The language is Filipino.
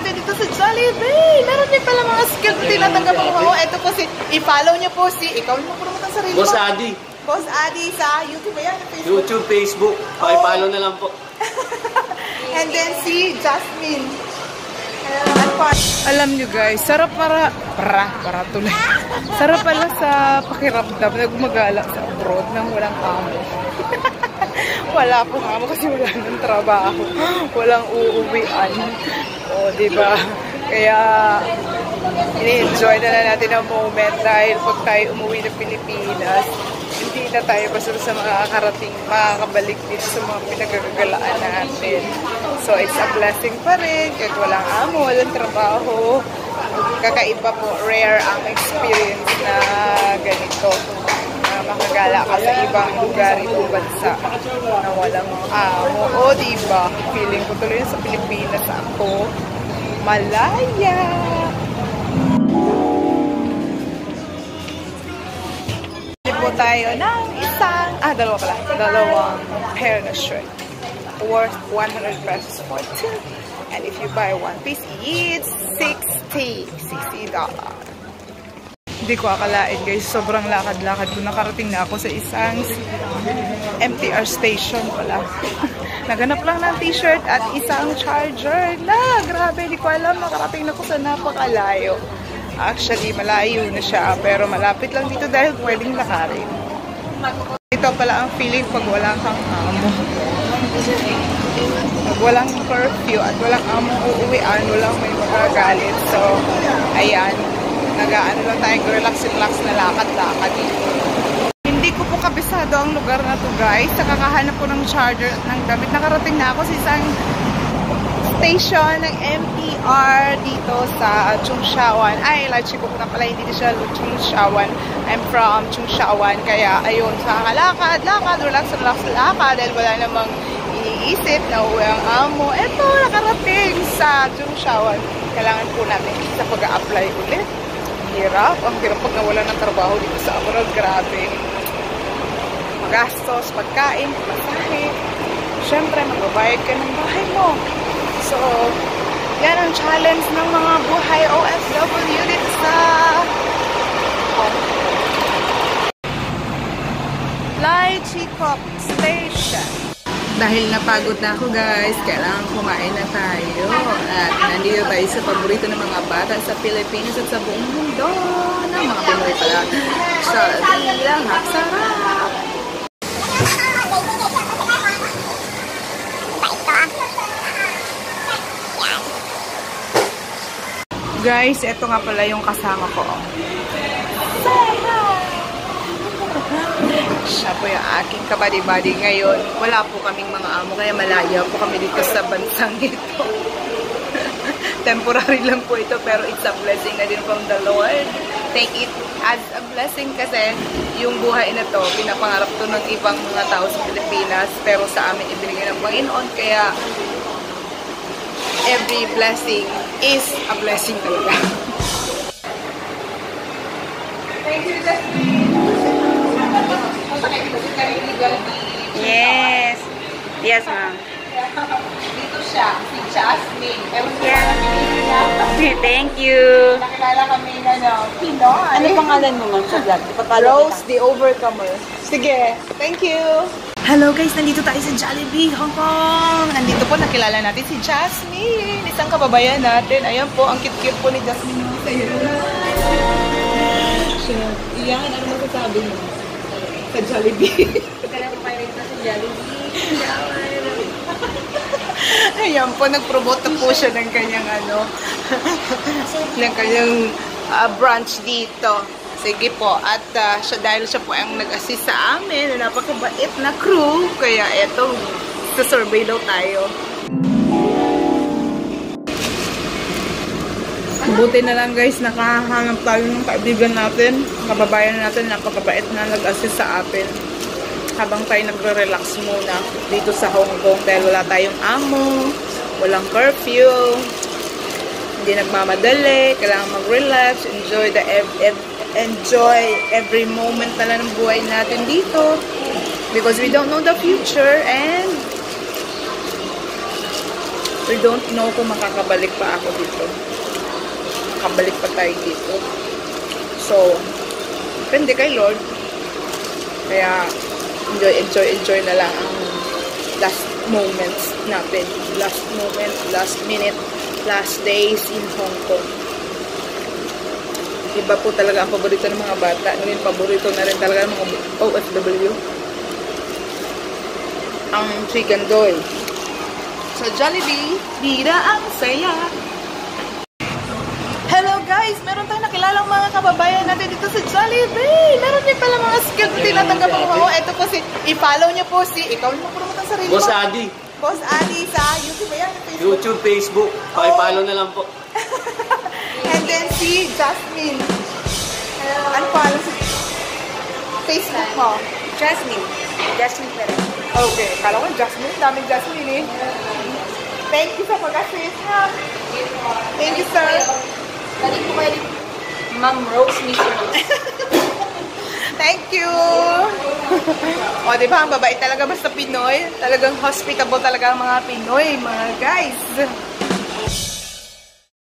natin dito sa Jollibee. Meron din pala mga skills na tinatanggap ako. Ito po si, i-follow niyo po si, ikaw mo po naman ang sarili mo. Boss Adi. Boss Adi sa YouTube ba yan? Facebook? YouTube, Facebook. Pakipollow na lang po. And then si Jasmine. Alam nyo guys, sarap para tuloy. Sarap pala sa pakiramdam na gumagala sa abroad nang walang amo. Wala pong amo kasi wala ng trabaho. Walang uuwian. O, diba? Kaya, ini-enjoy na natin ang moment dahil pag tayo umuwi ng Pilipinas, hindi na tayo basta sa makakarating, makakabalik dito sa mga pinagagalaan natin. So, it's a blessing pa rin. Kahit walang amo, walang trabaho. Kakaiba po, rare ang experience na ganito. Makagala ka sa ibang lugar, ibang bansa na walang amo. O, diba? Feeling ko tuloy sa Pilipinas ako. Malaya! Po tayo ng dalawang pair na shirt worth 100 pesos for two. And if you buy one piece, it's $60. Hindi ko akalain guys, sobrang lakad-lakad ko. Nakarating na ako sa isang MTR station pala. Naganap lang ng t-shirt at isang charger. Grabe, hindi ko alam, nakarating na ako sa napakalayo. Actually, malayo na siya, pero malapit lang dito dahil pwedeng lakarin. Ito pala ang feeling pag wala kang amo. Pag walang curfew at walang among uuwian, walang may magagalit. So, ayan, nag-ano lang tayong relax na lakad-lakad. Hindi ko po kabisado ang lugar na to guys. Sa kakahanap ko ng charger at ng damit, nakarating na ako sa isang station ng MTR dito sa Chungshawan. Ay, lachi ko na pala, hindi siya Chungshawan. I'm from Chungshawan. Kaya, ayun, sa lakad, relax, lakad. Dahil wala namang iniisip na uwi ang amo. Eto, nakarating sa Chungshawan. Kailangan po natin sa pag-a-apply ulit. Hirap. Ang hirap pag nawala ng trabaho dito sa abroad. Grabe. Magastos, pagkain, masahe. Siyempre, magbabayad ka ng bahay mo. So, yan ang challenge ng mga buhay OFW dito sa Hong Kong. Lai Chi Kok Station. Dahil napagod na ako guys, kailangan kumain na tayo. At nandito tayo sa paborito ng mga bata sa Pilipinas at sa buong mundo. Na mga Pinoy pala. Jollibee lang, sarap! Guys, ito nga pala yung kasama ko. Siya po yung aking kabady-bady ngayon. Wala po kaming mga amo, kaya malaya po kami dito sa bansang ito. Temporary lang po ito, pero it's a blessing na din from the Lord. Take it as a blessing kasi yung buhay na to, pinapangarap to ng ibang mga tao sa Pilipinas, pero sa amin ibinigay ng Panginoon, kaya every blessing is a blessing talaga. Thank you, Jasmine. Yes. Yes, ma'am. Dito siya, si Jasmine. Thank you. Nakilala kami na Pinoy. Ano pangalan mo, ma'am, sa vlog? Rose the Overcomer. Sige, thank you. Hello guys, nandito tayo sa Jollibee, Hong Kong. Nandito po, nakilala natin si Jasmine. Isang kababayan natin. Ayan po, ang cute-cute po ni Jasmine. Iyan, ano masasabi mo? Sa Jollibee. Kaya papalit na sa Jollibee. Ayan po, nag-promote na po siya ng kanyang ng kanyang branch dito. Sige po, at dahil siya po ang nag-assist sa amin, na napakabait na crew, kaya eto, sa-survey daw tayo. Buti na lang guys, nakahanap tayo ng kaibigan natin, kababayan natin, napakabait na nag-assist sa atin. Habang tayo nagre-relax muna dito sa Hong Kong dahil wala tayong amo, walang curfew, hindi nagmamadali, kailangan mag-relax, enjoy every moment na lang ng buhay natin dito because we don't know the future and We don't know kung makakabalik pa ako dito. Makabalik pa tayo dito. So, depende kay Lord. Kaya, enjoy na lang ang last moments natin. Last moment, last minute, last days in Hong Kong. Iba po talaga ang paborito ng mga bata. Ngayon, paborito na rin talaga ng mga OFW. Ang chicken doy. Sa Jollibee, bida ang saya. Hello guys! Meron tayong nakilalang mga kababayan natin dito sa Jollibee. Meron din pala mga skills na tinatanggap ako. Ito po si, i-follow niyo po si, ikaw mo promote ang sarili mo. Boss Adi. Boss Adi sa YouTube ba yan? Facebook? YouTube, Facebook. Pakipollow na lang po. And then si Jasmine. Ano pa? Facebook mo? Jasmine. Jasmine Perez. Okay. Kala ko Jasmine. Daming Jasmine eh. Thank you sa pag-assist ha. Thank you sir. Galing ko kayo. Ma'am Rose Mission. Thank you. O diba, ang babae talaga basta Pinoy. Talagang hospitable talaga ang mga Pinoy, mga guys.